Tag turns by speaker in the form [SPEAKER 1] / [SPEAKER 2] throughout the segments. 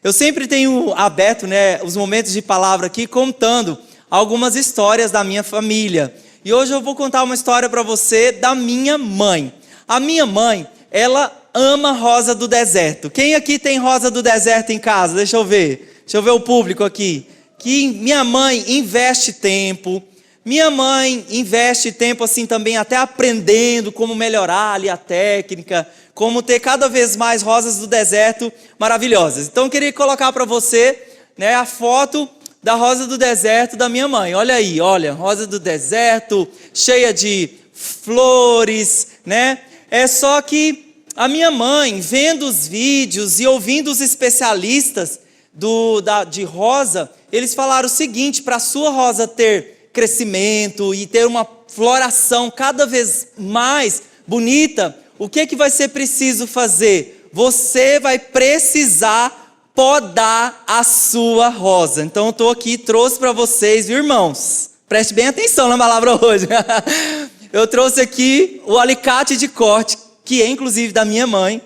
[SPEAKER 1] Eu sempre tenho aberto, os momentos de palavra aqui, contando algumas histórias da minha família. E hoje eu vou contar uma história para você da minha mãe. A minha mãe, ela ama rosa do deserto. Quem aqui tem rosa do deserto em casa? Deixa eu ver o público aqui. Que minha mãe investe tempo. Minha mãe investe tempo assim também até aprendendo como melhorar ali a técnica, como ter cada vez mais rosas do deserto maravilhosas. Então eu queria colocar para você, a foto da rosa do deserto da minha mãe. Olha aí, rosa do deserto, cheia de flores, É só que a minha mãe, vendo os vídeos e ouvindo os especialistas de rosa, eles falaram o seguinte: para a sua rosa ter crescimento e ter uma floração cada vez mais bonita, o que vai ser preciso fazer? Você vai precisar podar a sua rosa. Então eu estou aqui, trouxe para vocês, viu, irmãos? Preste bem atenção na palavra hoje. Eu trouxe aqui o alicate de corte, que é inclusive da minha mãe,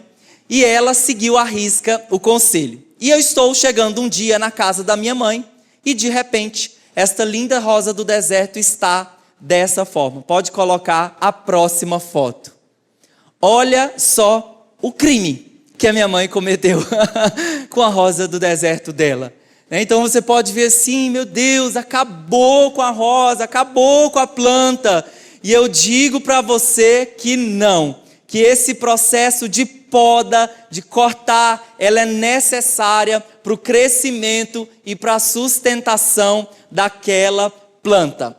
[SPEAKER 1] e ela seguiu à risca o conselho. E eu estou chegando um dia na casa da minha mãe, e de repente, esta linda rosa do deserto está dessa forma. Pode colocar a próxima foto. Olha só o crime que a minha mãe cometeu com a rosa do deserto dela. Então você pode ver assim, meu Deus, acabou com a rosa, acabou com a planta. E eu digo para você que não, que esse processo de poda, de cortar, ela é necessária para o crescimento e para a sustentação daquela planta.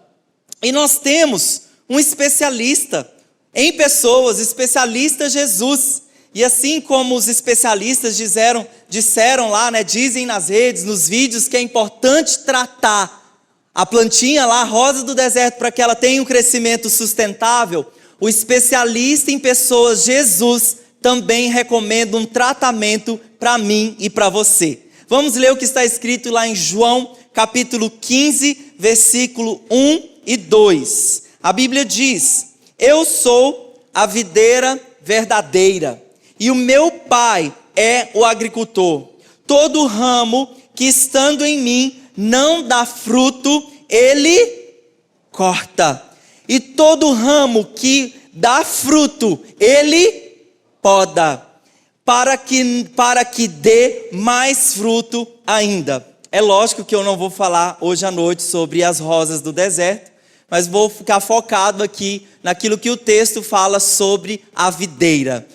[SPEAKER 1] E nós temos um especialista em pessoas, especialista Jesus. E assim como os especialistas disseram lá, dizem nas redes, nos vídeos, que é importante tratar a plantinha lá, a rosa do deserto, para que ela tenha um crescimento sustentável, o especialista em pessoas, Jesus, também recomenda um tratamento para mim e para você. Vamos ler o que está escrito lá em João, capítulo 15, versículo 1 e 2. A Bíblia diz: eu sou a videira verdadeira, e o meu Pai é o agricultor. Todo ramo que estando em mim não dá fruto, ele corta. E todo ramo que dá fruto, ele poda, para que dê mais fruto ainda. É lógico que eu não vou falar hoje à noite sobre as rosas do deserto, mas vou ficar focado aqui naquilo que o texto fala sobre a videira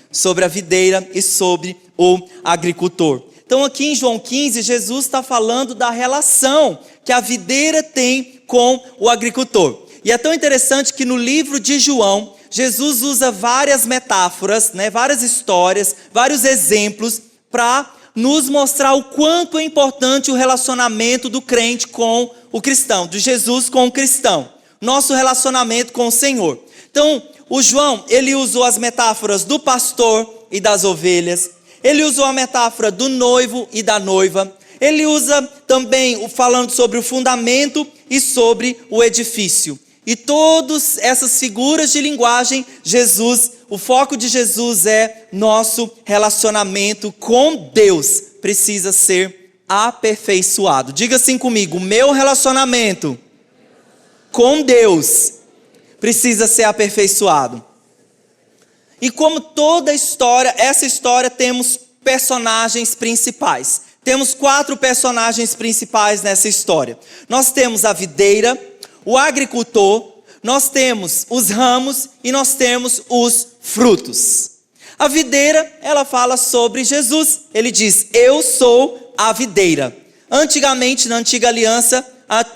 [SPEAKER 1] e sobre o agricultor. Então aqui em João 15, Jesus está falando da relação que a videira tem com o agricultor. E é tão interessante que no livro de João, Jesus usa várias metáforas, várias histórias, vários exemplos para nos mostrar o quanto é importante o relacionamento do crente com o cristão, de Jesus com o cristão, nosso relacionamento com o Senhor. Então, o João, ele usou as metáforas do pastor e das ovelhas, ele usou a metáfora do noivo e da noiva, ele usa também falando sobre o fundamento e sobre o edifício. E todas essas figuras de linguagem, o foco de Jesus é nosso relacionamento com Deus precisa ser aperfeiçoado. Diga assim comigo: o meu relacionamento com Deus precisa ser aperfeiçoado. E como toda história, essa história temos personagens principais. Temos 4 personagens principais nessa história. Nós temos a videira, o agricultor, nós temos os ramos e nós temos os frutos. A videira, ela fala sobre Jesus. Ele diz: eu sou a videira. Antigamente, na antiga aliança,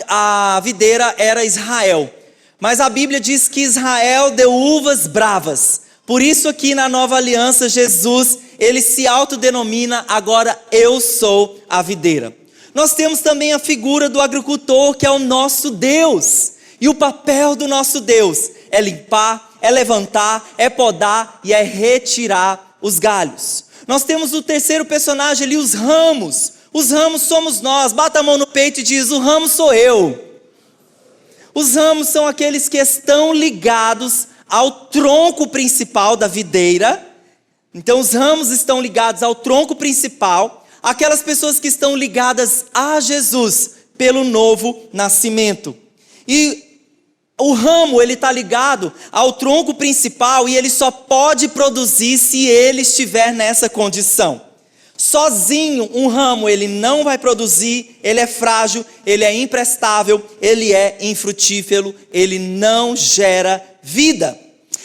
[SPEAKER 1] a videira era Israel. Mas a Bíblia diz que Israel deu uvas bravas. Por isso aqui na nova aliança, Jesus, ele se autodenomina agora: eu sou a videira. Nós temos também a figura do agricultor, que é o nosso Deus. E o papel do nosso Deus é limpar, é levantar, é podar e é retirar os galhos. Nós temos o terceiro personagem ali, os ramos. Os ramos somos nós. Bata a mão no peito e diz: o ramo sou eu. Os ramos são aqueles que estão ligados ao tronco principal da videira. Então os ramos estão ligados ao tronco principal. aquelas pessoas que estão ligadas a Jesus pelo novo nascimento. E o ramo, ele está ligado ao tronco principal e ele só pode produzir se ele estiver nessa condição. Sozinho, um ramo, ele não vai produzir, ele é frágil, ele é imprestável, ele é infrutífero, ele não gera vida.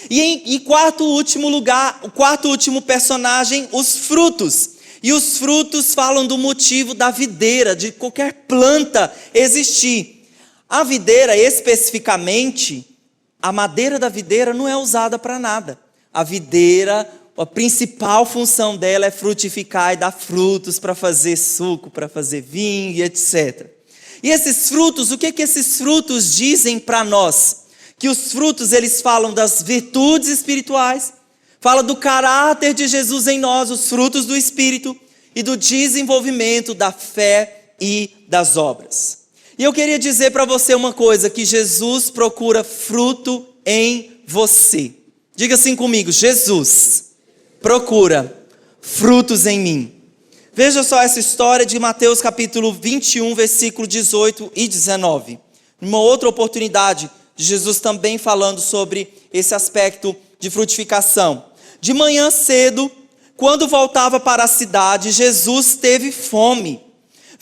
[SPEAKER 1] E em quarto último lugar, o quarto último personagem, os frutos. E os frutos falam do motivo da videira, de qualquer planta existir. A videira, especificamente, a madeira da videira não é usada para nada. A videira, a principal função dela é frutificar e dar frutos para fazer suco, para fazer vinho e etc. E esses frutos, o que esses frutos dizem para nós? Que os frutos, eles falam das virtudes espirituais, falam do caráter de Jesus em nós, os frutos do Espírito, e do desenvolvimento da fé e das obras. E eu queria dizer para você uma coisa, que Jesus procura fruto em você. Diga assim comigo: Jesus procura frutos em mim. Veja só essa história de Mateus capítulo 21, versículo 18 e 19. Uma outra oportunidade de Jesus também falando sobre esse aspecto de frutificação. De manhã cedo, quando voltava para a cidade, Jesus teve fome.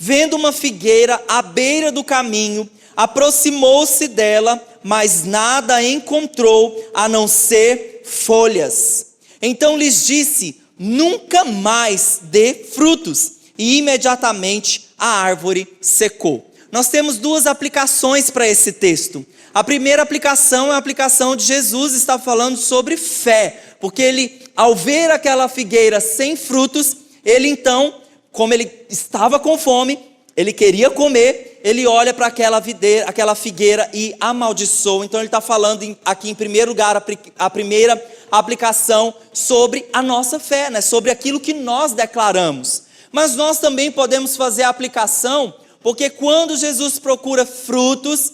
[SPEAKER 1] Vendo uma figueira à beira do caminho, aproximou-se dela, mas nada encontrou a não ser folhas. Então lhes disse: nunca mais dê frutos. E imediatamente a árvore secou. Nós temos duas aplicações para esse texto. A primeira aplicação é a aplicação de Jesus, está falando sobre fé. Porque ele, ao ver aquela figueira sem frutos, ele então, como ele estava com fome, ele queria comer, ele olha para aquela figueira e amaldiçoa. Então ele está falando aqui em primeiro lugar, a primeira aplicação sobre a nossa fé, né? Sobre aquilo que nós declaramos. Mas nós também podemos fazer a aplicação, porque quando Jesus procura frutos,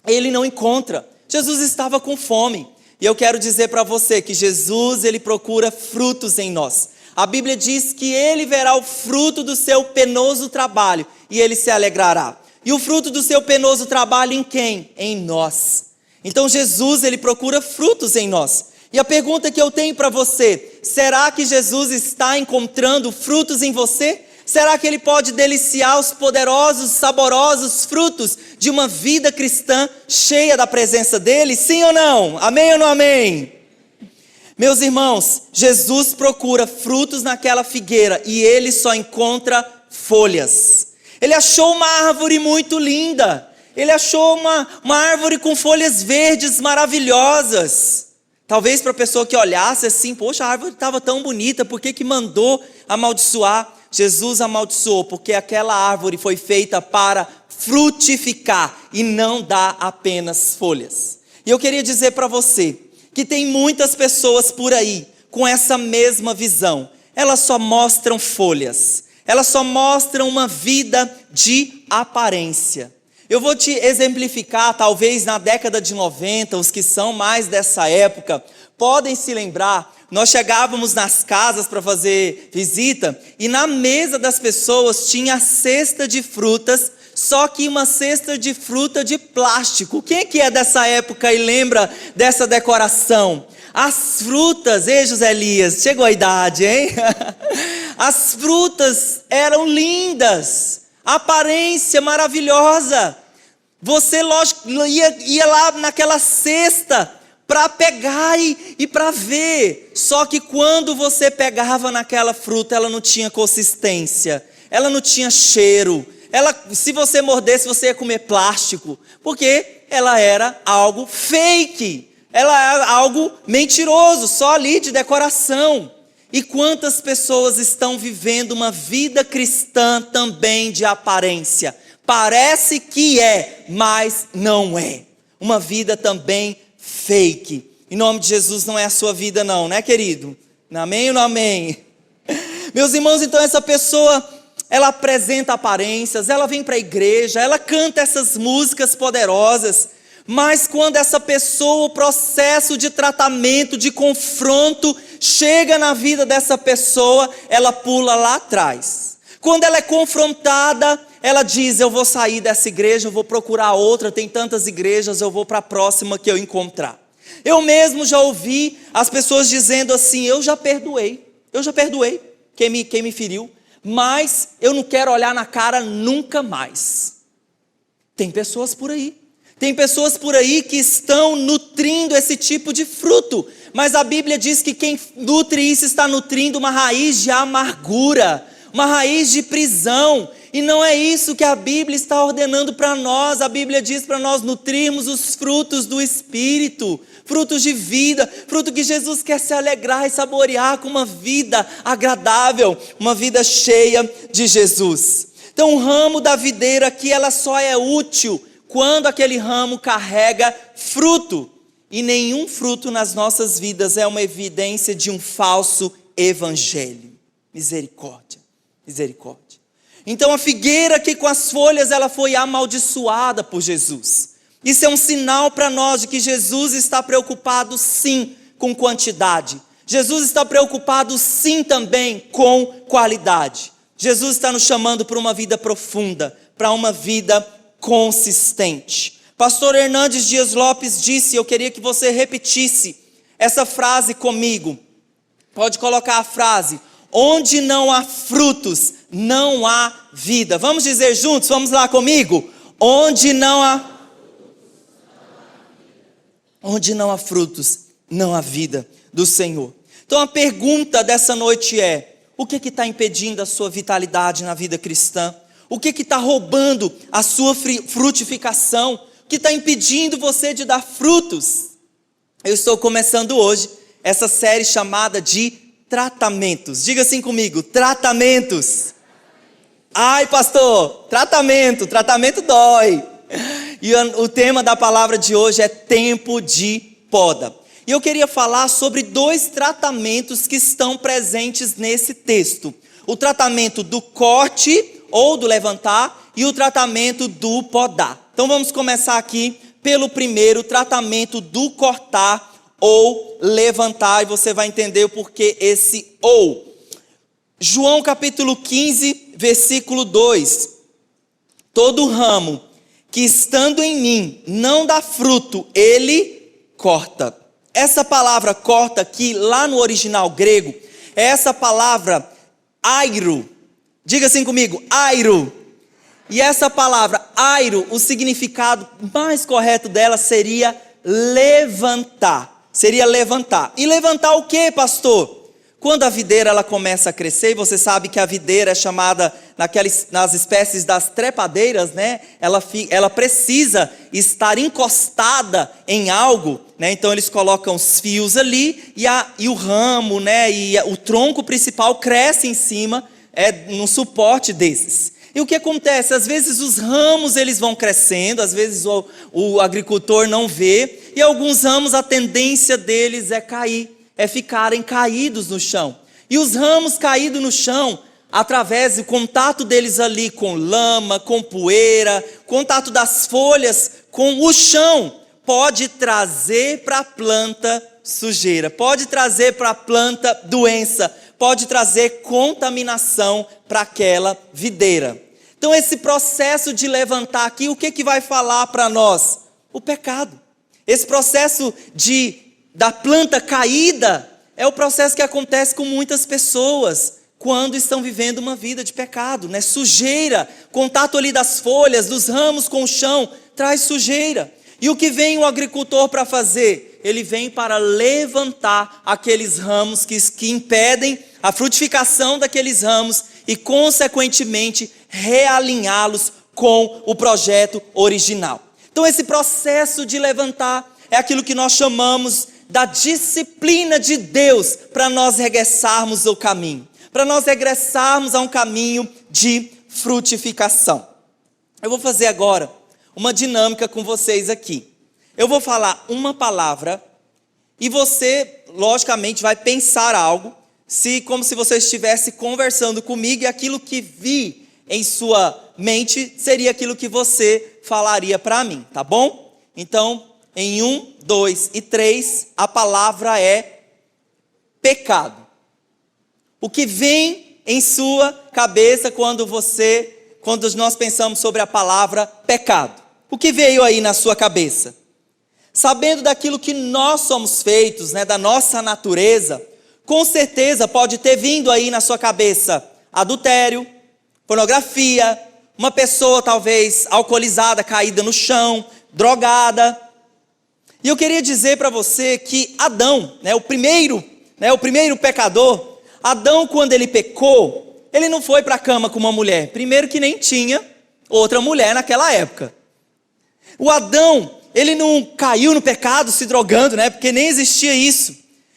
[SPEAKER 1] ele não encontra. Jesus estava com fome. E eu quero dizer para você que Jesus, ele procura frutos em nós. A Bíblia diz que ele verá o fruto do seu penoso trabalho e ele se alegrará. E o fruto do seu penoso trabalho em quem? Em nós. Então Jesus, ele procura frutos em nós. E a pergunta que eu tenho para você: será que Jesus está encontrando frutos em você? Será que ele pode deliciar os poderosos, saborosos frutos de uma vida cristã cheia da presença dele? Sim ou não? Amém ou não amém? Meus irmãos, Jesus procura frutos naquela figueira e ele só encontra folhas. Ele achou uma árvore muito linda. Ele achou uma árvore com folhas verdes maravilhosas. Talvez para a pessoa que olhasse assim: poxa, a árvore estava tão bonita, por que mandou amaldiçoar? Jesus amaldiçoou porque aquela árvore foi feita para frutificar e não dar apenas folhas. E eu queria dizer para você que tem muitas pessoas por aí com essa mesma visão. Elas só mostram folhas, elas só mostram uma vida de aparência. Eu vou te exemplificar, talvez na década de 90, os que são mais dessa época podem se lembrar. Nós chegávamos nas casas para fazer visita e na mesa das pessoas tinha cesta de frutas, só que uma cesta de fruta de plástico. Quem é que é dessa época e lembra dessa decoração? As frutas, José Elias, chegou a idade, hein? As frutas eram lindas, aparência maravilhosa. Você, lógico, ia lá naquela cesta para pegar e para ver. Só que quando você pegava naquela fruta, ela não tinha consistência, ela não tinha cheiro. Se você mordesse, você ia comer plástico, porque ela era algo fake, ela era algo mentiroso, só ali de decoração. E quantas pessoas estão vivendo uma vida cristã também de aparência? Parece que é, mas não é. Uma vida também fake. Em nome de Jesus, não é a sua vida não, né, querido? Amém ou não amém? Meus irmãos, então essa pessoa, ela apresenta aparências, ela vem para a igreja, ela canta essas músicas poderosas, mas quando essa pessoa, o processo de tratamento, de confronto, chega na vida dessa pessoa, ela pula lá atrás. Quando ela é confrontada, ela diz: eu vou sair dessa igreja, eu vou procurar outra, tem tantas igrejas, eu vou para a próxima que eu encontrar. Eu mesmo já ouvi as pessoas dizendo assim: eu já perdoei quem me feriu, mas eu não quero olhar na cara nunca mais. Tem pessoas por aí que estão nutrindo esse tipo de fruto, mas a Bíblia diz que quem nutre isso está nutrindo uma raiz de amargura, uma raiz de prisão, e não é isso que a Bíblia está ordenando para nós. A Bíblia diz para nós nutrirmos os frutos do Espírito, frutos de vida, fruto que Jesus quer se alegrar e saborear com uma vida agradável, uma vida cheia de Jesus. Então o ramo da videira aqui, ela só é útil quando aquele ramo carrega fruto, e nenhum fruto nas nossas vidas é uma evidência de um falso evangelho. Misericórdia. Então a figueira aqui com as folhas, ela foi amaldiçoada por Jesus. Isso é um sinal para nós de que Jesus está preocupado sim com quantidade. Jesus está preocupado sim também com qualidade. Jesus está nos chamando para uma vida profunda, para uma vida consistente. Pastor Hernandes Dias Lopes disse, eu queria que você repetisse essa frase comigo. Pode colocar a frase: onde não há frutos, não há vida. Vamos dizer juntos, vamos lá comigo? Onde não há frutos, não há vida do Senhor. Então a pergunta dessa noite é: o que está impedindo a sua vitalidade na vida cristã? O que está roubando a sua frutificação? O que está impedindo você de dar frutos? Eu estou começando hoje essa série chamada de tratamentos. Diga assim comigo: tratamentos. Ai, pastor, tratamento dói. E o tema da palavra de hoje é tempo de poda. E eu queria falar sobre 2 tratamentos que estão presentes nesse texto: o tratamento do corte ou do levantar e o tratamento do podar. Então vamos começar aqui pelo primeiro, tratamento do cortar ou levantar, e você vai entender o porquê esse ou. João capítulo 15, versículo 2: todo ramo que estando em mim não dá fruto, ele corta. Essa palavra corta aqui, lá no original grego, é essa palavra airo. Diga assim comigo: airo. E essa palavra airo, o significado mais correto dela seria levantar. E levantar o que, pastor? Quando a videira ela começa a crescer, você sabe que a videira é chamada, nas espécies das trepadeiras, né? Ela precisa estar encostada em algo, né? Então eles colocam os fios ali e o ramo, né? E o tronco principal cresce em cima, no suporte desses. E o que acontece? Às vezes os ramos eles vão crescendo, às vezes o agricultor não vê, e alguns ramos a tendência deles é cair, é ficarem caídos no chão. E os ramos caídos no chão, através do contato deles ali com lama, com poeira, contato das folhas com o chão, pode trazer para a planta sujeira, pode trazer para a planta doença, pode trazer contaminação para aquela videira. Então esse processo de levantar aqui, o que vai falar para nós? O pecado. Esse processo da planta caída é o processo que acontece com muitas pessoas quando estão vivendo uma vida de pecado, né? Sujeira, contato ali das folhas, dos ramos com o chão, traz sujeira. E o que vem o agricultor para fazer? Ele vem para levantar aqueles ramos que impedem a frutificação daqueles ramos e, consequentemente, realinhá-los com o projeto original. Então, esse processo de levantar é aquilo que nós chamamos da disciplina de Deus para nós regressarmos ao caminho, para nós regressarmos a um caminho de frutificação. Eu vou fazer agora uma dinâmica com vocês aqui. Eu vou falar uma palavra e você, logicamente, vai pensar algo, como se você estivesse conversando comigo, e aquilo que vi em sua mente seria aquilo que você falaria para mim, tá bom? Então, em 1, 2 e 3, a palavra é pecado. O que vem em sua cabeça quando nós pensamos sobre a palavra pecado? O que veio aí na sua cabeça? Sabendo daquilo que nós somos feitos, da nossa natureza, com certeza pode ter vindo aí na sua cabeça adultério, pornografia, uma pessoa talvez alcoolizada, caída no chão, drogada. E eu queria dizer para você que Adão, o primeiro pecador, Adão, quando ele pecou, ele não foi para a cama com uma mulher. Primeiro que nem tinha outra mulher naquela época. O Adão, ele não caiu no pecado se drogando, porque nem existia isso.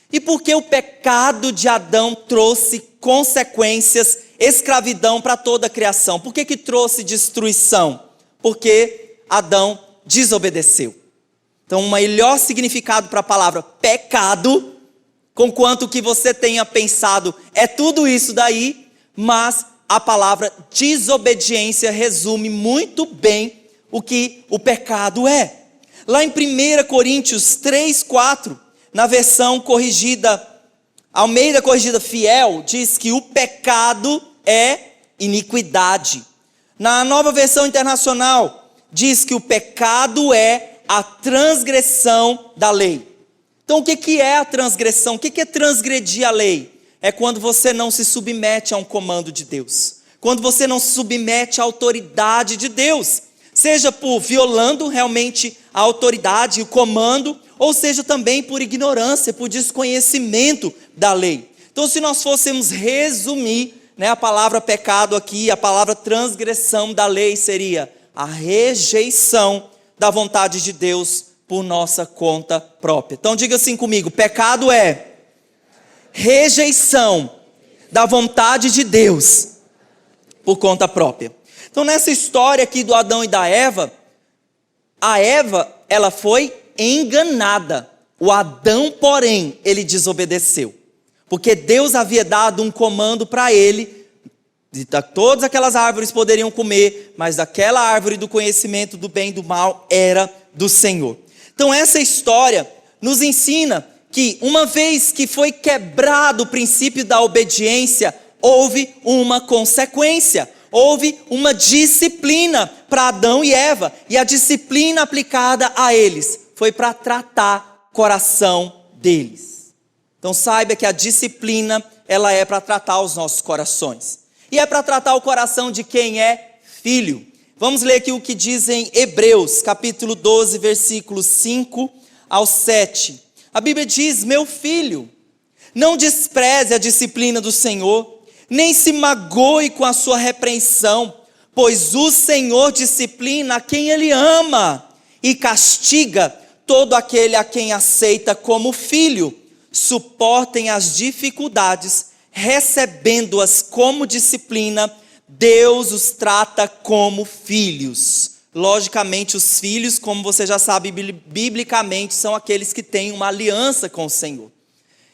[SPEAKER 1] E porque o pecado de Adão trouxe consequências, escravidão para toda a criação. Por que trouxe destruição? Porque Adão desobedeceu. Então, o melhor significado para a palavra pecado, conquanto que você tenha pensado, é tudo isso daí, mas a palavra desobediência resume muito bem o que o pecado é. Lá em 1 Coríntios 3:4, na versão corrigida, Almeida Corrigida Fiel, diz que o pecado é iniquidade. Na Nova Versão Internacional, diz que o pecado é a transgressão da lei. Então, o que é a transgressão? O que é transgredir a lei? É quando você não se submete a um comando de Deus. Quando você não se submete à autoridade de Deus. Seja por violando realmente a autoridade e o comando, ou seja também por ignorância, por desconhecimento da lei. Então, se nós fôssemos resumir, a palavra pecado aqui, a palavra transgressão da lei seria a rejeição da vontade de Deus por nossa conta própria. Então diga assim comigo: pecado é rejeição da vontade de Deus por conta própria. Então, nessa história aqui do Adão e da Eva, a Eva, ela foi enganada. O Adão, porém, ele desobedeceu. Porque Deus havia dado um comando para ele, de todas aquelas árvores poderiam comer, mas daquela árvore do conhecimento do bem e do mal era do Senhor. Então, essa história nos ensina que uma vez que foi quebrado o princípio da obediência, houve uma consequência. Houve uma disciplina para Adão e Eva, e a disciplina aplicada a eles foi para tratar o coração deles. Então saiba que a disciplina, ela é para tratar os nossos corações. E é para tratar o coração de quem é filho. Vamos ler aqui o que diz em Hebreus, capítulo 12, versículos 5 ao 7. A Bíblia diz: meu filho, não despreze a disciplina do Senhor, nem se magoe com a sua repreensão, pois o Senhor disciplina a quem Ele ama e castiga todo aquele a quem aceita como filho. Suportem as dificuldades, recebendo-as como disciplina, Deus os trata como filhos. Logicamente, os filhos, como você já sabe, biblicamente, são aqueles que têm uma aliança com o Senhor.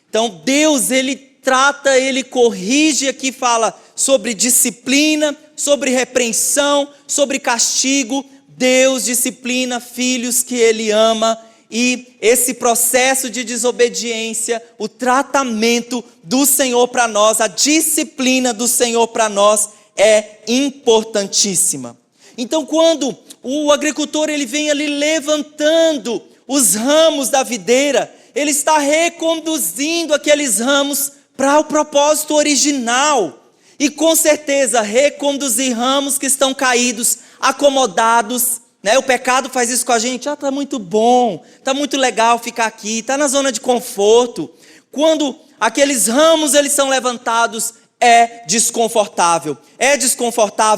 [SPEAKER 1] Então, Deus, Ele trata, Ele corrige, aqui fala sobre disciplina, sobre repreensão, sobre castigo. Deus disciplina filhos que Ele ama, e esse processo de desobediência, o tratamento do Senhor para nós, a disciplina do Senhor para nós é importantíssima. Então, quando o agricultor ele vem ali levantando os ramos da videira, ele está reconduzindo aqueles ramos para o propósito original. E com certeza reconduzir ramos que estão caídos, acomodados, o pecado faz isso com a gente. Está muito bom, está muito legal ficar aqui, está na zona de conforto. Quando aqueles ramos eles são levantados, é desconfortável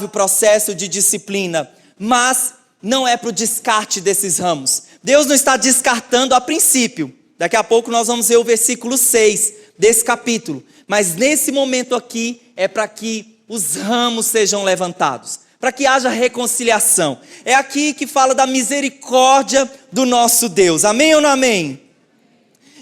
[SPEAKER 1] o processo de disciplina, mas não é para o descarte desses ramos. Deus não está descartando a princípio. Daqui a pouco nós vamos ver o versículo 6 desse capítulo. Mas nesse momento aqui é para que os ramos sejam levantados, para que haja reconciliação. É aqui que fala da misericórdia do nosso Deus. Amém ou não amém?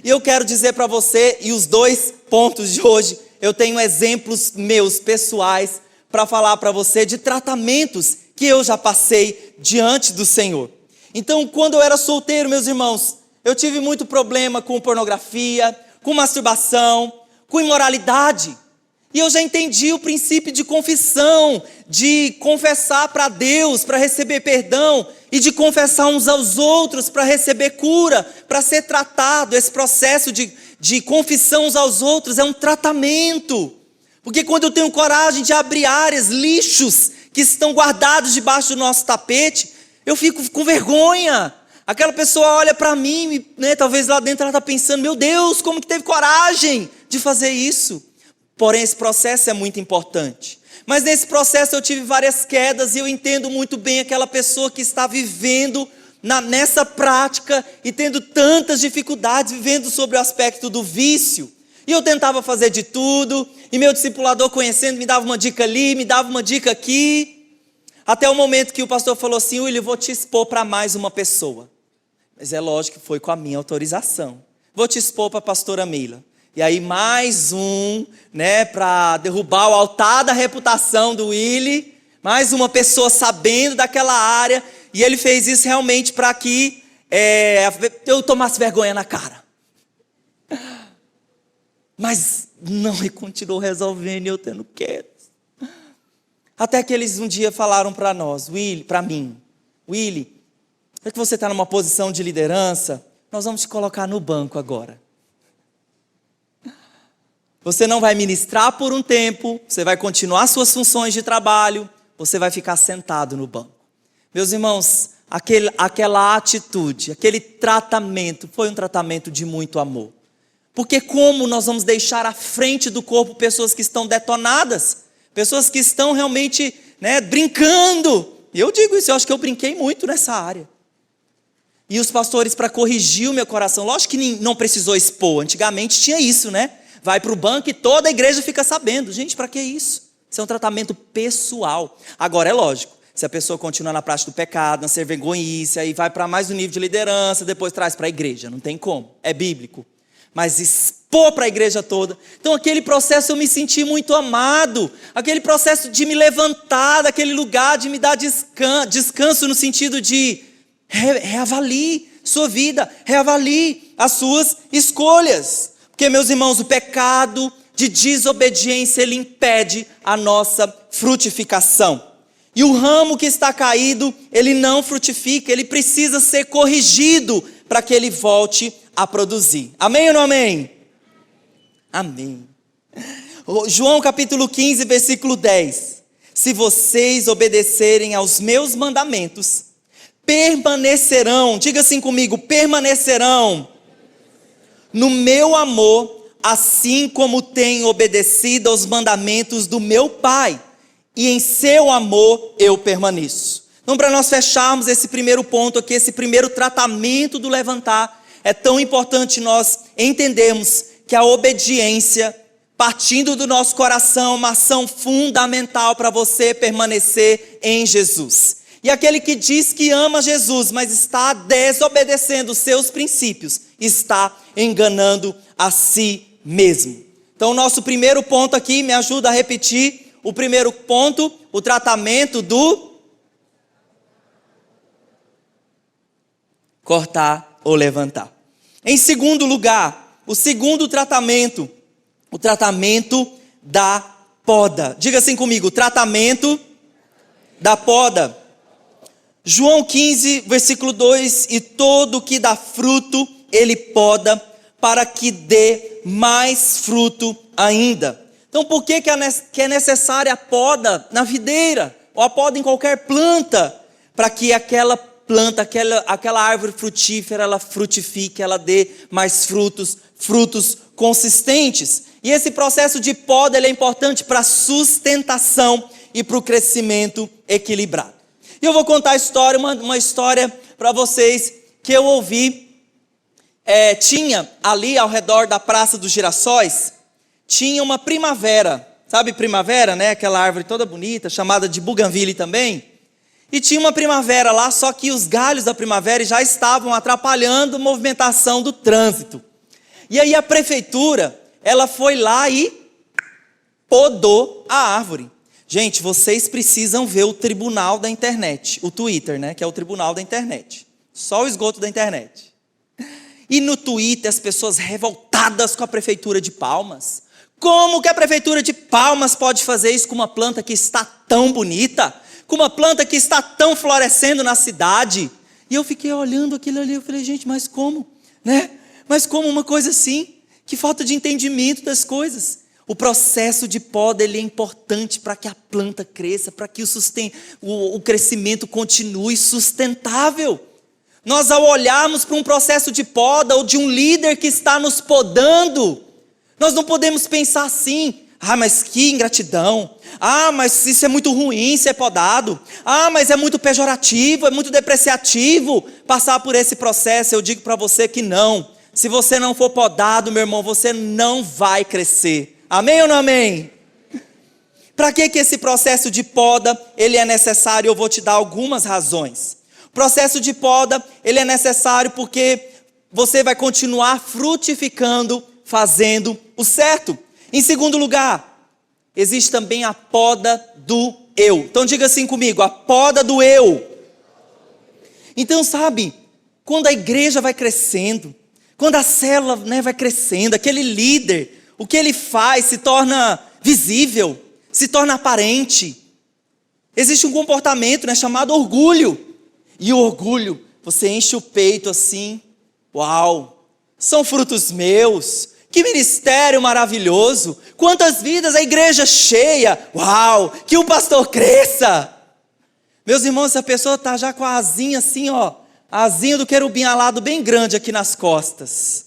[SPEAKER 1] E eu quero dizer para você, e os 2 pontos de hoje, eu tenho exemplos meus pessoais para falar para você de tratamentos que eu já passei diante do Senhor. Então, quando eu era solteiro, meus irmãos, eu tive muito problema com pornografia, com masturbação, com imoralidade. E eu já entendi o princípio de confissão, de confessar para Deus, para receber perdão, e de confessar uns aos outros para receber cura, para ser tratado. Esse processo de confissão uns aos outros é um tratamento. Porque quando eu tenho coragem de abrir áreas, lixos, que estão guardados debaixo do nosso tapete, eu fico com vergonha. Aquela pessoa olha para mim, né, talvez lá dentro ela está pensando, meu Deus, como que teve coragem de fazer isso? Porém, esse processo é muito importante. Mas nesse processo eu tive várias quedas e eu entendo muito bem aquela pessoa que está vivendo nessa prática e tendo tantas dificuldades, vivendo sobre o aspecto do vício. E eu tentava fazer de tudo, e meu discipulador conhecendo me dava uma dica ali, me dava uma dica aqui, até o momento que o pastor falou assim, William, eu vou te expor para mais uma pessoa. Mas é lógico que foi com a minha autorização. Vou te expor para a pastora Meila. E aí mais um, né, para derrubar o altar da reputação do Willy, mais uma pessoa sabendo daquela área, e ele fez isso realmente para que eu tomasse vergonha na cara. Mas não, ele continuou resolvendo e eu tendo quieto. Até que eles um dia falaram para nós, para mim, Willy, já que você está numa posição de liderança, nós vamos te colocar no banco agora. Você não vai ministrar por um tempo, você vai continuar suas funções de trabalho, você vai ficar sentado no banco. Meus irmãos, aquela atitude, aquele tratamento, foi um tratamento de muito amor. Porque como nós vamos deixar à frente do corpo pessoas que estão detonadas, pessoas que estão realmente, né, brincando. E eu digo isso, eu acho que eu brinquei muito nessa área. E os pastores, para corrigir o meu coração, lógico que não precisou expor, antigamente tinha isso, né? Vai para o banco e toda a igreja fica sabendo. Gente, para que isso? Isso é um tratamento pessoal. Agora é lógico, se a pessoa continua na prática do pecado, na ser vergonhice, aí vai para mais um nível de liderança, depois traz para a igreja, não tem como, é bíblico. Mas expor para a igreja toda. Então aquele processo eu me senti muito amado, aquele processo de me levantar daquele lugar, de me dar descanso no sentido de reavalie sua vida, reavalie as suas escolhas. Porque, meus irmãos, o pecado de desobediência, ele impede a nossa frutificação. E o ramo que está caído, ele não frutifica, ele precisa ser corrigido para que ele volte a produzir. Amém ou não amém? Amém. João capítulo 15, versículo 10. Se vocês obedecerem aos meus mandamentos, permanecerão, diga assim comigo, permanecerão no meu amor, assim como tenho obedecido aos mandamentos do meu Pai, e em seu amor eu permaneço. Então, para nós fecharmos esse primeiro ponto aqui, esse primeiro tratamento do levantar, é tão importante nós entendermos que a obediência, partindo do nosso coração, é uma ação fundamental para você permanecer em Jesus. E aquele que diz que ama Jesus, mas está desobedecendo os seus princípios, está enganando a si mesmo. Então, o nosso primeiro ponto aqui, me ajuda a repetir, o primeiro ponto, o tratamento do cortar ou levantar. Em segundo lugar, o segundo tratamento, o tratamento da poda. Diga assim comigo, o tratamento da poda. João 15, versículo 2, e todo que dá fruto, ele poda, para que dê mais fruto ainda. Então por que é necessária a poda na videira, ou a poda em qualquer planta, para que aquela planta, aquela árvore frutífera, ela frutifique, ela dê mais frutos consistentes. E esse processo de poda, ele é importante para a sustentação e para o crescimento equilibrado. E eu vou contar uma história para vocês que eu ouvi. Tinha ali ao redor da Praça dos Girassóis, tinha uma primavera. Sabe primavera, né? Aquela árvore toda bonita, chamada de buganvília também. E tinha uma primavera lá, só que os galhos da primavera já estavam atrapalhando a movimentação do trânsito. E aí a prefeitura, ela foi lá e podou a árvore. Gente, vocês precisam ver o tribunal da internet, o Twitter, né, que é o tribunal da internet. Só o esgoto da internet. E no Twitter as pessoas revoltadas com a prefeitura de Palmas, Como que a prefeitura de Palmas pode fazer isso com uma planta que está tão bonita? Com uma planta que está tão florescendo na cidade? E eu fiquei olhando aquilo ali, eu falei, gente, mas como? Né? Mas como uma coisa assim? Que falta de entendimento das coisas. O processo de poda, ele é importante para que a planta cresça, para que o crescimento continue sustentável. Nós, ao olharmos para um processo de poda ou de um líder que está nos podando, nós não podemos pensar assim, mas que ingratidão, mas isso é muito ruim ser podado, mas é muito pejorativo, é muito depreciativo passar por esse processo. Eu digo para você que não. Se você não for podado, meu irmão, você não vai crescer. Amém ou não amém? Para que esse processo de poda, ele é necessário? Eu vou te dar algumas razões. O processo de poda, ele é necessário porque você vai continuar frutificando, fazendo o certo. Em segundo lugar, existe também a poda do eu. Então diga assim comigo, a poda do eu. Então sabe, quando a igreja vai crescendo, quando a célula, vai crescendo, aquele líder, o que ele faz se torna visível, se torna aparente. Existe um comportamento, chamado orgulho. E o orgulho, você enche o peito assim, uau, são frutos meus, que ministério maravilhoso, quantas vidas, a igreja cheia, uau, que o pastor cresça. Meus irmãos, essa pessoa está já com a asinha assim, a asinha do querubim alado bem grande aqui nas costas.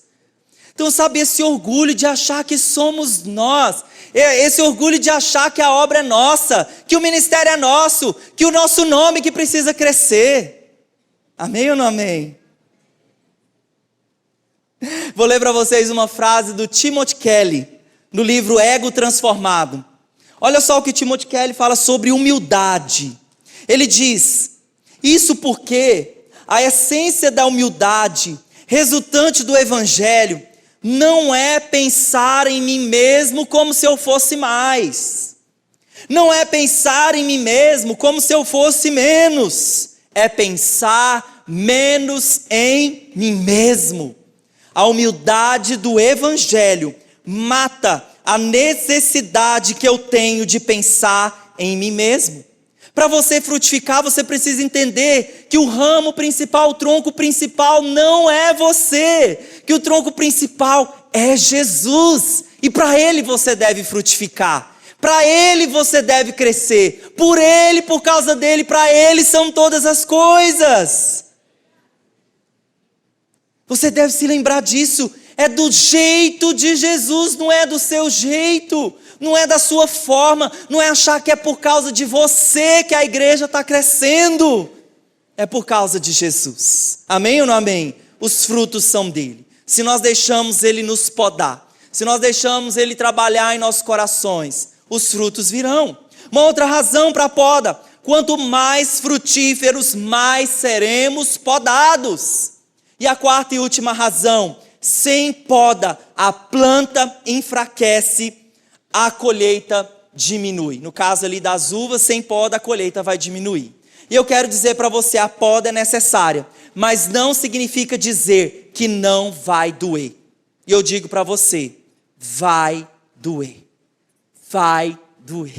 [SPEAKER 1] Então sabe, esse orgulho de achar que somos nós, esse orgulho de achar que a obra é nossa, que o ministério é nosso, que o nosso nome que precisa crescer. Amém ou não amém? Vou ler para vocês uma frase do Timothy Kelly, no livro Ego Transformado. Olha só o que Timothy Kelly fala sobre humildade. Ele diz, isso porque a essência da humildade, resultante do evangelho, não é pensar em mim mesmo como se eu fosse mais. Não é pensar em mim mesmo como se eu fosse menos. É pensar menos em mim mesmo. A humildade do evangelho mata a necessidade que eu tenho de pensar em mim mesmo. Para você frutificar, você precisa entender que o ramo principal, o tronco principal não é você, que o tronco principal é Jesus, e para Ele você deve frutificar, para Ele você deve crescer, por Ele, por causa dEle, para Ele são todas as coisas. Você deve se lembrar disso, é do jeito de Jesus, não é do seu jeito. Não é da sua forma, não é achar que é por causa de você que a igreja está crescendo. É por causa de Jesus. Amém ou não amém? Os frutos são dele. Se nós deixamos ele nos podar, se nós deixamos ele trabalhar em nossos corações, os frutos virão. Uma outra razão para a poda: quanto mais frutíferos, mais seremos podados. E a quarta e última razão: sem poda, a planta enfraquece, a colheita diminui. No caso ali das uvas, sem poda, a colheita vai diminuir. E eu quero dizer para você, a poda é necessária, mas não significa dizer que não vai doer. E eu digo para você, vai doer. Vai doer.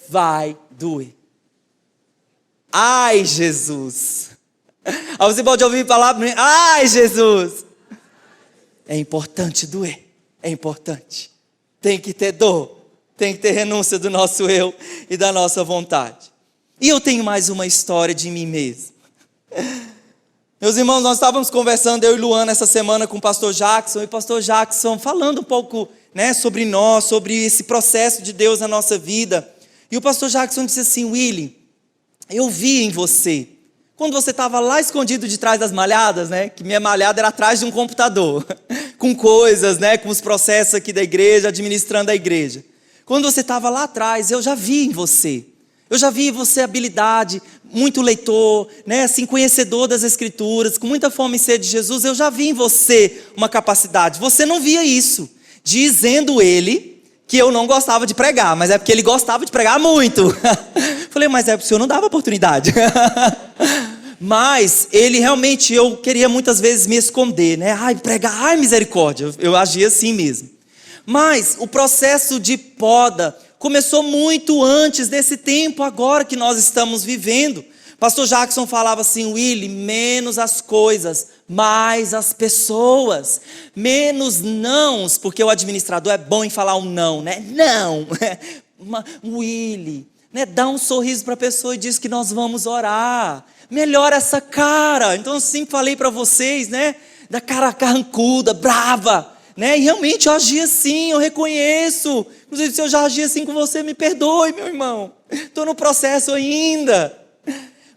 [SPEAKER 1] Vai doer. Ai, Jesus. Aí você pode ouvir palavras, ai, Jesus. É importante doer. É importante. Tem que ter dor, tem que ter renúncia do nosso eu e da nossa vontade. E eu tenho mais uma história de mim mesmo. Meus irmãos, nós estávamos conversando, eu e Luana, essa semana com o pastor Jackson, e o pastor Jackson falando um pouco sobre nós, sobre esse processo de Deus na nossa vida. E o pastor Jackson disse assim, Willy, eu vi em você, quando você estava lá escondido de trás das malhadas, que minha malhada era atrás de um computador, com coisas, com os processos aqui da igreja, administrando a igreja. Quando você estava lá atrás, eu já vi em você. Eu já vi em você habilidade, muito leitor, assim, conhecedor das escrituras, com muita fome e sede de Jesus. Eu já vi em você uma capacidade. Você não via isso, dizendo ele que eu não gostava de pregar, mas é porque ele gostava de pregar muito. Falei, mas é porque o senhor não dava oportunidade. Mas ele realmente, eu queria muitas vezes me esconder, ai, pregar, ai, misericórdia. Eu agia assim mesmo. Mas o processo de poda começou muito antes desse tempo agora que nós estamos vivendo. Pastor Jackson falava assim: Willy, menos as coisas, mais as pessoas. Menos nãos, porque o administrador é bom em falar um não, né? Não. Willy, né? Dá um sorriso para a pessoa e diz que nós vamos orar. Melhora essa cara. Então eu sempre falei para vocês, né? Da cara carrancuda, brava, né? E realmente eu agi assim, eu reconheço. Inclusive, se eu já agi assim com você, me perdoe, meu irmão. Estou no processo ainda.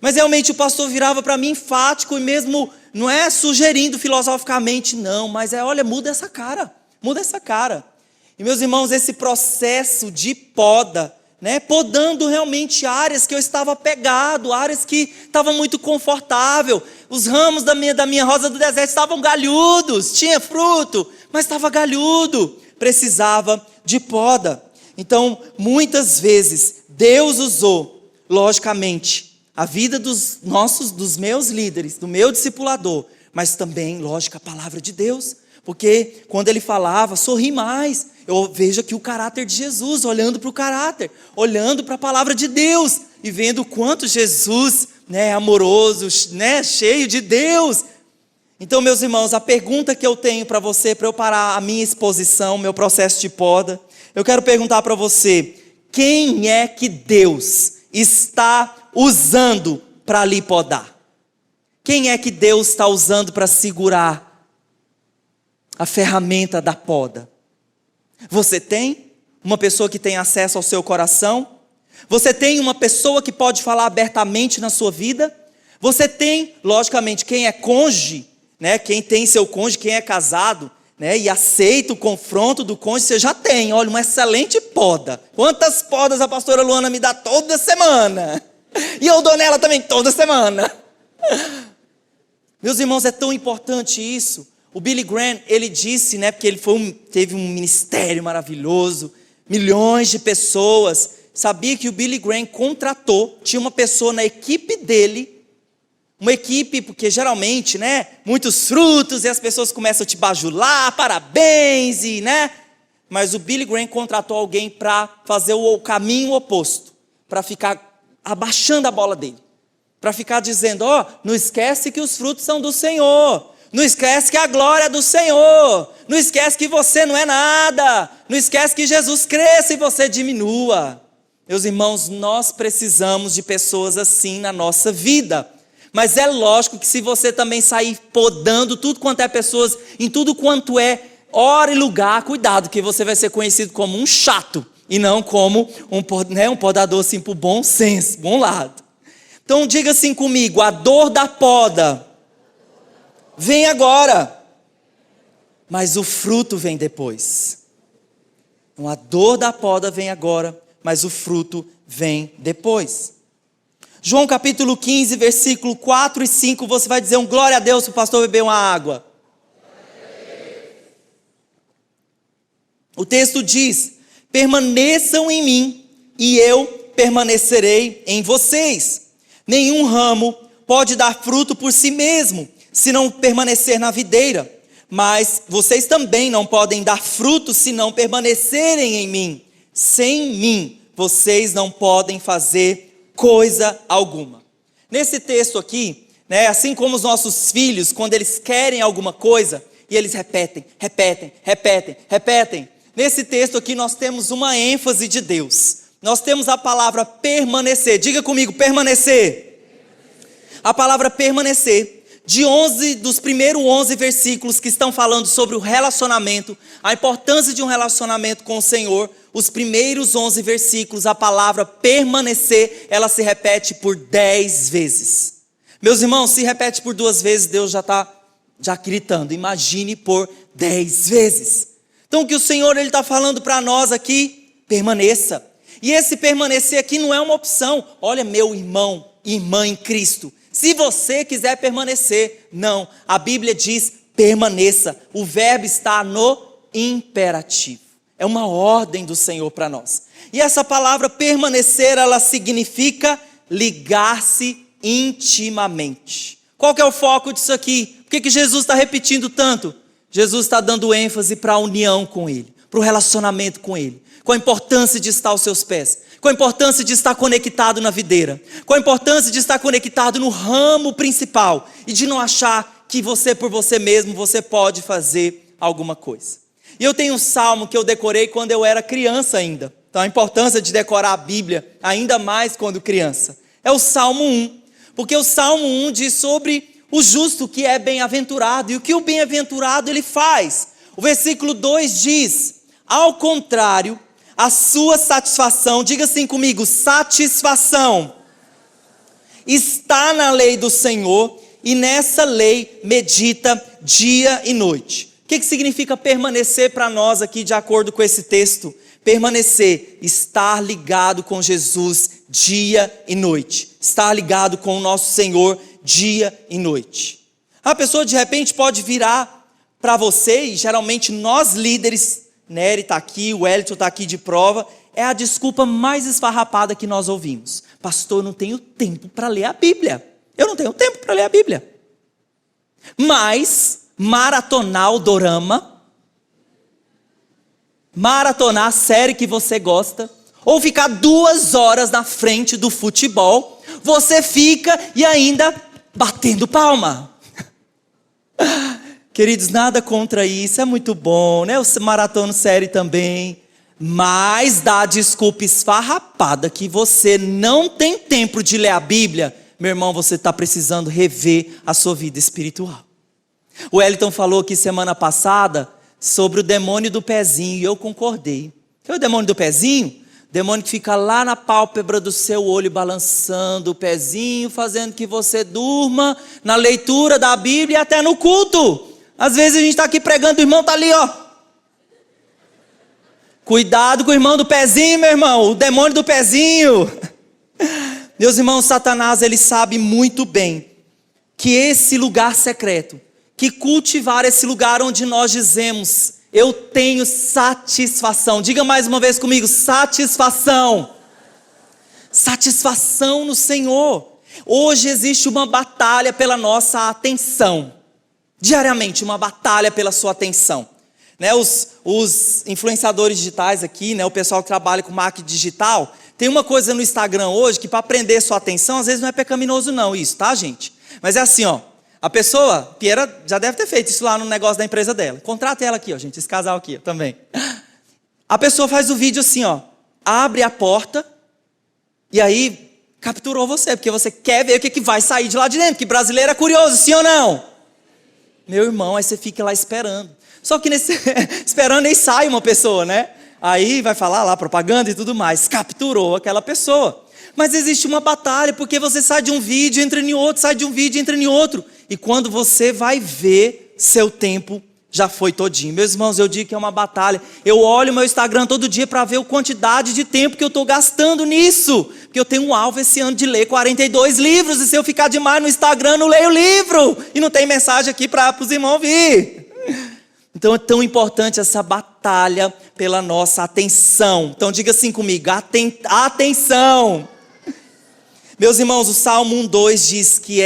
[SPEAKER 1] Mas realmente o pastor virava para mim enfático e mesmo, não é sugerindo filosoficamente, não, mas olha, muda essa cara, muda essa cara. E meus irmãos, esse processo de poda, né, podando realmente áreas que eu estava apegado, áreas que estavam muito confortável. Os ramos da minha rosa do deserto estavam galhudos, tinha fruto, mas estava galhudo, precisava de poda. Então, muitas vezes, Deus usou, logicamente, a vida dos meus líderes, do meu discipulador, mas também, lógico, a palavra de Deus. Porque quando ele falava, sorri mais. Eu vejo aqui o caráter de Jesus, olhando para o caráter, olhando para a palavra de Deus e vendo o quanto Jesus, né, é amoroso, né, cheio de Deus. Então, meus irmãos, a pergunta que eu tenho para você, para eu parar a minha exposição, meu processo de poda, eu quero perguntar para você: quem é que Deus está usando para lhe podar? Quem é que Deus está usando para segurar a ferramenta da poda? Você tem uma pessoa que tem acesso ao seu coração? Você tem uma pessoa que pode falar abertamente na sua vida? Você tem, logicamente, quem é cônjuge, né? Quem tem seu cônjuge, quem é casado, né? E aceita o confronto do cônjuge, você já tem, olha, uma excelente poda. Quantas podas a pastora Luana me dá toda semana? E eu dou nela também toda semana. Meus irmãos, é tão importante isso. O Billy Graham, ele disse, né, porque ele teve um ministério maravilhoso, milhões de pessoas. Sabia que o Billy Graham contratou, tinha uma pessoa na equipe dele, uma equipe, porque geralmente, né, muitos frutos e as pessoas começam a te bajular, parabéns, e, né? Mas o Billy Graham contratou alguém para fazer o caminho oposto, para ficar abaixando a bola dele, para ficar dizendo: ó, não esquece que os frutos são do Senhor, não esquece que a glória é do Senhor, não esquece que você não é nada, não esquece que Jesus cresça e você diminua. Meus irmãos, nós precisamos de pessoas assim na nossa vida, mas é lógico que se você também sair podando tudo quanto é pessoas, em tudo quanto é hora e lugar, cuidado, que você vai ser conhecido como um chato, e não como um podador assim por bom senso, bom lado. Então diga assim comigo: a dor da poda vem agora, mas o fruto vem depois. Então a dor da poda vem agora, mas o fruto vem depois. João capítulo 15, versículo 4 e 5, você vai dizer um glória a Deus para o pastor beber uma água. O texto diz: permaneçam em mim e eu permanecerei em vocês. Nenhum ramo pode dar fruto por si mesmo, se não permanecer na videira. Mas vocês também não podem dar fruto se não permanecerem em mim. Sem mim, vocês não podem fazer coisa alguma. Nesse texto aqui, né, assim como os nossos filhos, quando eles querem alguma coisa, e eles repetem. Nesse texto aqui nós temos uma ênfase de Deus. Nós temos a palavra permanecer. Diga comigo, permanecer. A palavra permanecer. Dos primeiros 11 versículos que estão falando sobre o relacionamento, a importância de um relacionamento com o Senhor, os primeiros 11 versículos, a palavra permanecer, ela se repete por 10 vezes. Meus irmãos, se repete por 2 vezes, Deus já está gritando. Imagine por 10 vezes. Então o que o Senhor está falando para nós aqui, permaneça. E esse permanecer aqui não é uma opção. Olha, meu irmão, irmã em Cristo, se você quiser permanecer, não. A Bíblia diz permaneça. O verbo está no imperativo. É uma ordem do Senhor para nós. E essa palavra permanecer, ela significa ligar-se intimamente. Qual que é o foco disso aqui? Por que Jesus está repetindo tanto? Jesus está dando ênfase para a união com Ele, para o relacionamento com Ele. Qual a importância de estar aos seus pés? Qual a importância de estar conectado na videira? Qual a importância de estar conectado no ramo principal? E de não achar que você, por você mesmo, você pode fazer alguma coisa. E eu tenho um salmo que eu decorei quando eu era criança ainda. Então a importância de decorar a Bíblia, ainda mais quando criança, é o Salmo 1. Porque o Salmo 1 diz sobre o justo que é bem-aventurado. E o que o bem-aventurado ele faz? O versículo 2 diz: ao contrário, a sua satisfação, diga assim comigo, satisfação, está na lei do Senhor, e nessa lei medita dia e noite. O que significa permanecer para nós aqui, de acordo com esse texto? Permanecer, estar ligado com Jesus dia e noite. Estar ligado com o nosso Senhor dia e noite. A pessoa de repente pode virar para você, e geralmente nós líderes, Nery está aqui, o Wellington está aqui de prova, é a desculpa mais esfarrapada que nós ouvimos. Pastor, eu não tenho tempo para ler a Bíblia. Eu não tenho tempo para ler a Bíblia. Mas maratonar o dorama, maratonar a série que você gosta, ou ficar 2 horas na frente do futebol, você fica e ainda batendo palma. Queridos, nada contra isso, é muito bom, né? O maratona série também. Mas dá a desculpa esfarrapada que você não tem tempo de ler a Bíblia. Meu irmão, você está precisando rever a sua vida espiritual. O Wellington falou aqui semana passada sobre o demônio do pezinho, e eu concordei. Que é o demônio do pezinho? Demônio que fica lá na pálpebra do seu olho, balançando o pezinho, fazendo que você durma na leitura da Bíblia e até no culto. Às vezes a gente está aqui pregando, o irmão está ali, ó. Cuidado com o irmão do pezinho, meu irmão, o demônio do pezinho. Meus irmãos, Satanás, ele sabe muito bem que esse lugar secreto, que cultivar esse lugar onde nós dizemos, eu tenho satisfação. Diga mais uma vez comigo, satisfação. Satisfação no Senhor. Hoje existe uma batalha pela nossa atenção. Diariamente, uma batalha pela sua atenção. Né, os influenciadores digitais aqui, né, o pessoal que trabalha com marketing digital, tem uma coisa no Instagram hoje que para prender sua atenção, às vezes não é pecaminoso não isso, tá gente? Mas é assim, ó, a pessoa, Piera já deve ter feito isso lá no negócio da empresa dela. Contrata ela aqui, ó, gente, esse casal aqui ó, também. A pessoa faz o vídeo assim, ó, abre a porta e aí capturou você, porque você quer ver o que vai sair de lá de dentro, que brasileiro é curioso, sim ou não? Meu irmão, aí você fica lá esperando. Só que esperando aí sai uma pessoa, né? Aí vai falar lá propaganda e tudo mais. Capturou aquela pessoa. Mas existe uma batalha, porque você sai de um vídeo, entra em outro, sai de um vídeo, entra em outro. E quando você vai ver, seu tempo já foi todinho. Meus irmãos, eu digo que é uma batalha. Eu olho meu Instagram todo dia para ver a quantidade de tempo que eu estou gastando nisso. Porque eu tenho um alvo esse ano de ler 42 livros. E se eu ficar demais no Instagram, não leio o livro. E não tem mensagem aqui para os irmãos vir. Então é tão importante essa batalha pela nossa atenção. Então diga assim comigo, atenção. Meus irmãos, o Salmo 1:2 diz que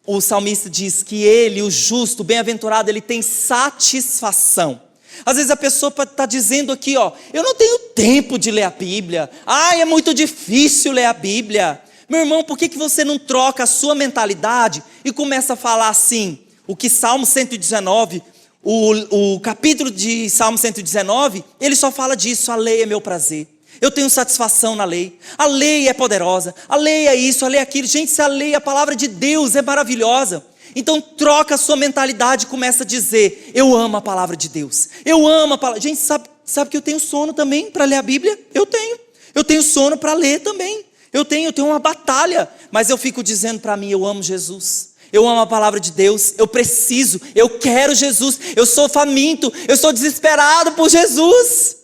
[SPEAKER 1] o salmista diz que ele, o justo, o bem-aventurado, ele tem satisfação. Às vezes a pessoa está dizendo aqui, ó, eu não tenho tempo de ler a Bíblia. Ai, é muito difícil ler a Bíblia. Meu irmão, por que você não troca a sua mentalidade e começa a falar assim? O que Salmo 119, o capítulo de Salmo 119, ele só fala disso, a lei é meu prazer. Eu tenho satisfação na lei. A lei é poderosa. A lei é isso, a lei é aquilo. Gente, se a lei, a palavra de Deus é maravilhosa. Então troca a sua mentalidade e começa a dizer, eu amo a palavra de Deus. Eu amo a palavra. Gente, sabe que eu tenho sono também para ler a Bíblia? Eu tenho. Eu tenho sono para ler também. Eu tenho uma batalha. Mas eu fico dizendo para mim, eu amo Jesus. Eu amo a palavra de Deus. Eu preciso, eu quero Jesus. Eu sou faminto, eu sou desesperado por Jesus.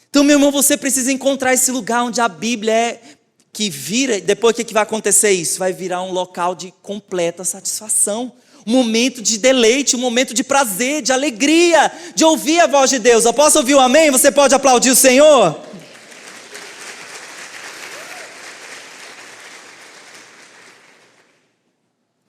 [SPEAKER 1] Então, meu irmão, você precisa encontrar esse lugar onde a Bíblia é que vira, depois o que vai acontecer isso? Vai virar um local de completa satisfação, um momento de deleite, um momento de prazer, de alegria, de ouvir a voz de Deus. Eu posso ouvir o amém? Você pode aplaudir o Senhor?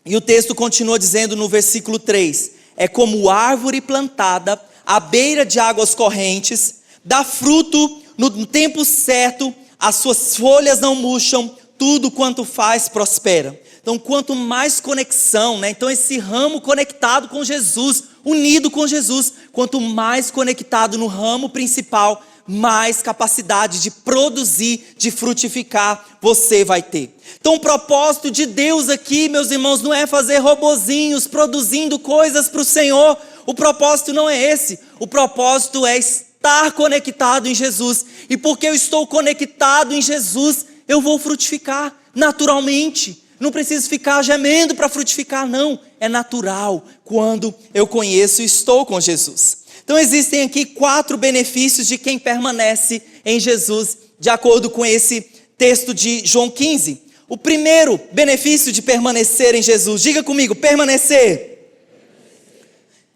[SPEAKER 1] E o texto continua dizendo no versículo 3, é como árvore plantada à beira de águas correntes, dá fruto no tempo certo, as suas folhas não murcham, tudo quanto faz prospera. Então, quanto mais conexão, né? Então, esse ramo conectado com Jesus, unido com Jesus, quanto mais conectado no ramo principal, mais capacidade de produzir, de frutificar você vai ter. Então, o propósito de Deus aqui, meus irmãos, não é fazer robozinhos produzindo coisas para o Senhor. O propósito não é esse. O propósito é estar conectado em Jesus. E porque eu estou conectado em Jesus, eu vou frutificar naturalmente. Não preciso ficar gemendo para frutificar, não. É natural quando eu conheço e estou com Jesus. Então existem aqui 4 benefícios de quem permanece em Jesus, de acordo com esse texto de João 15. O primeiro benefício de permanecer em Jesus, diga comigo, permanecer,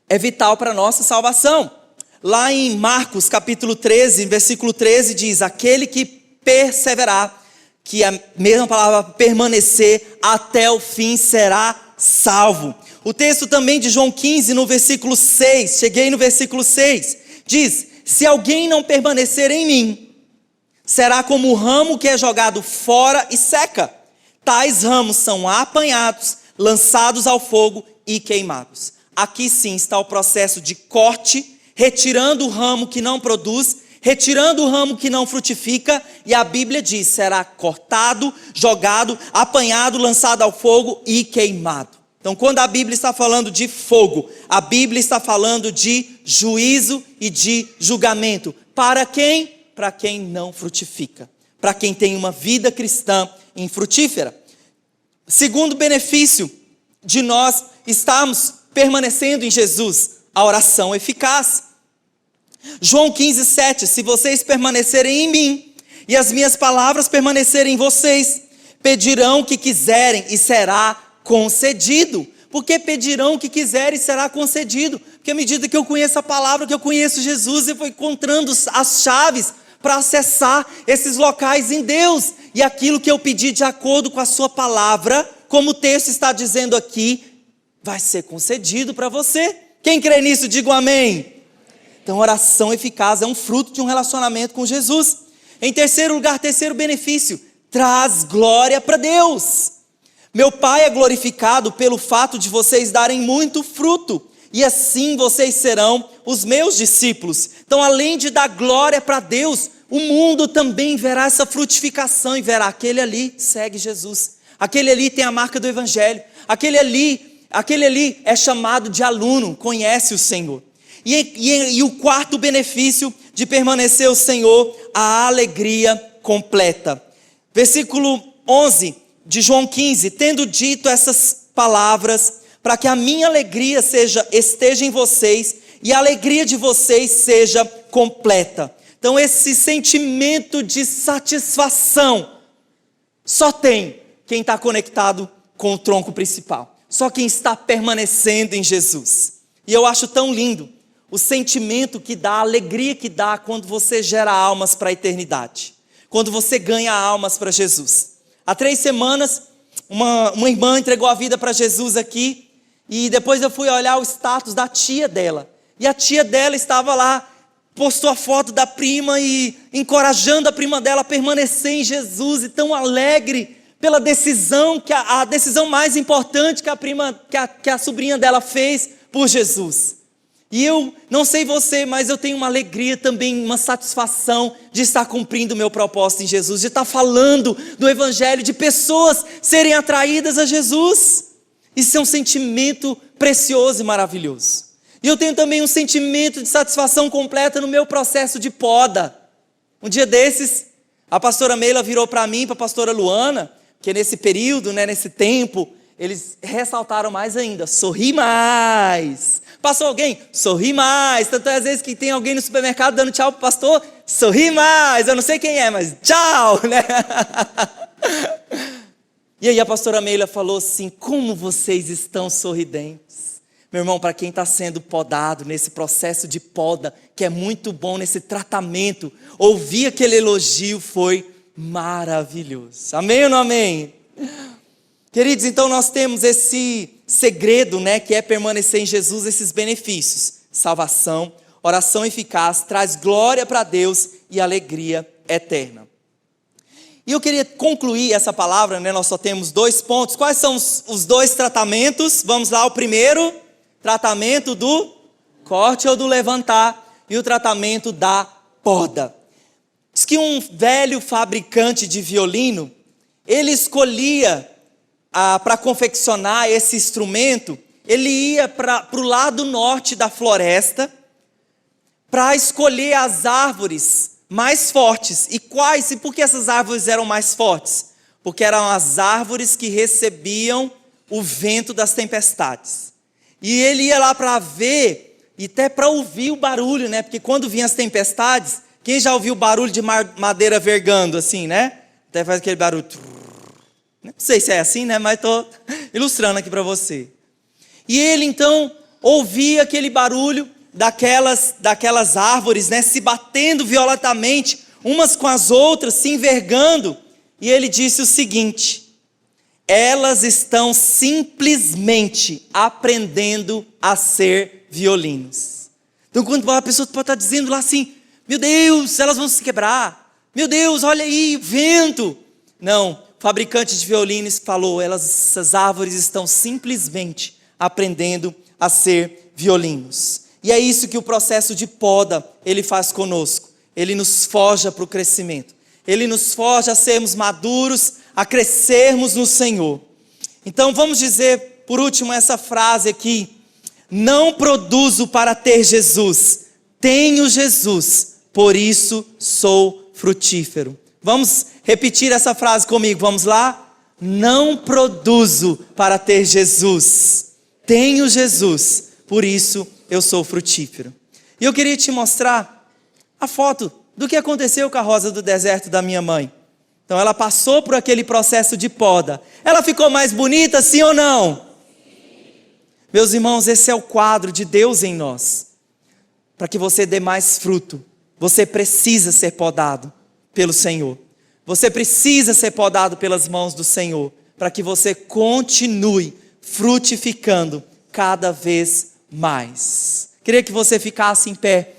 [SPEAKER 1] é vital para a nossa salvação. Lá em Marcos capítulo 13, versículo 13 diz, aquele que perseverar, que a mesma palavra permanecer até o fim será salvo. O texto também de João 15 no versículo 6, cheguei no versículo 6, diz, se alguém não permanecer em mim, será como o ramo que é jogado fora e seca. Tais ramos são apanhados, lançados ao fogo e queimados. Aqui sim está o processo de corte, retirando o ramo que não produz, retirando o ramo que não frutifica, e a Bíblia diz, será cortado, jogado, apanhado, lançado ao fogo e queimado. Então, quando a Bíblia está falando de fogo, a Bíblia está falando de juízo e de julgamento. Para quem? Para quem não frutifica. Para quem tem uma vida cristã infrutífera. Segundo benefício de nós estarmos permanecendo em Jesus, a oração eficaz. João 15:7, se vocês permanecerem em mim e as minhas palavras permanecerem em vocês, pedirão o que quiserem e será concedido. Porque pedirão o que quiserem e será concedido. Porque à medida que eu conheço a palavra, que eu conheço Jesus, eu vou encontrando as chaves para acessar esses locais em Deus. E aquilo que eu pedi de acordo com a sua palavra, como o texto está dizendo aqui, vai ser concedido para você. Quem crê nisso, diga um amém. Então, oração eficaz é um fruto de um relacionamento com Jesus. Em terceiro lugar, terceiro benefício, traz glória para Deus. Meu Pai é glorificado pelo fato de vocês darem muito fruto, e assim vocês serão os meus discípulos. Então, além de dar glória para Deus, o mundo também verá essa frutificação e verá, aquele ali segue Jesus, aquele ali tem a marca do Evangelho, aquele ali é chamado de aluno, conhece o Senhor. E o quarto benefício de permanecer o Senhor, a alegria completa. Versículo 11 de João 15, tendo dito essas palavras, para que a minha alegria esteja em vocês e a alegria de vocês seja completa. Então esse sentimento de satisfação só tem quem está conectado com o tronco principal. Só quem está permanecendo em Jesus. E eu acho tão lindo o sentimento que dá, a alegria que dá quando você gera almas para a eternidade. Quando você ganha almas para Jesus. Há 3 semanas, uma irmã entregou a vida para Jesus aqui. E depois eu fui olhar o status da tia dela. E a tia dela estava lá, postou a foto da prima e encorajando a prima dela a permanecer em Jesus. E tão alegre pela decisão, a decisão mais importante que a sobrinha dela fez por Jesus. E eu não sei você, mas eu tenho uma alegria também, uma satisfação de estar cumprindo o meu propósito em Jesus, de estar falando do Evangelho, de pessoas serem atraídas a Jesus. Isso é um sentimento precioso e maravilhoso. E eu tenho também um sentimento de satisfação completa no meu processo de poda. Um dia desses, a pastora Meila virou para mim, para a pastora Luana, que nesse período, nesse tempo, eles ressaltaram mais ainda, sorri mais. Passou alguém? Sorri mais. Tanto é às vezes que tem alguém no supermercado dando tchau pro pastor, sorri mais. Eu não sei quem é, mas tchau, né? E aí a pastora Meila falou assim, como vocês estão sorridentes. Meu irmão, para quem está sendo podado nesse processo de poda, que é muito bom nesse tratamento, ouvir aquele elogio foi maravilhoso. Amém ou não amém? Queridos, então nós temos esse segredo, que é permanecer em Jesus, esses benefícios. Salvação, oração eficaz, traz glória para Deus e alegria eterna. E eu queria concluir essa palavra, né? Nós só temos 2 pontos. Quais são os 2 tratamentos? Vamos lá, o primeiro, tratamento do corte ou do levantar, e o tratamento da poda. Diz que um velho fabricante de violino, ele escolhia para confeccionar esse instrumento, ele ia para o lado norte da floresta para escolher as árvores mais fortes. E quais? E por que essas árvores eram mais fortes? Porque eram as árvores que recebiam o vento das tempestades. E ele ia lá para ver e até para ouvir o barulho, né? Porque quando vinham as tempestades, quem já ouviu o barulho de madeira vergando assim, né? Até faz aquele barulho. Não sei se é assim, né? Mas estou ilustrando aqui para você. E ele então ouvia aquele barulho daquelas árvores, né, se batendo violentamente, umas com as outras, se envergando. E ele disse o seguinte: elas estão simplesmente aprendendo a ser violinos. Então quando a pessoa pode estar dizendo lá assim, meu Deus, elas vão se quebrar, meu Deus, olha aí, vento. Não, o fabricante de violinos falou, essas árvores estão simplesmente aprendendo a ser violinos. E é isso que o processo de poda, ele faz conosco. Ele nos forja para o crescimento. Ele nos forja a sermos maduros, a crescermos no Senhor. Então vamos dizer, por último, essa frase aqui. Não produzo para ter Jesus, tenho Jesus, por isso sou frutífero. Vamos repetir essa frase comigo, vamos lá? Não produzo para ter Jesus, tenho Jesus, por isso eu sou frutífero. E eu queria te mostrar a foto do que aconteceu com a rosa do deserto da minha mãe. Então ela passou por aquele processo de poda. Ela ficou mais bonita, sim ou não? Sim. Meus irmãos, esse é o quadro de Deus em nós. Para que você dê mais fruto, você precisa ser podado pelo Senhor. Você precisa ser podado pelas mãos do Senhor, para que você continue frutificando cada vez mais. Queria que você ficasse em pé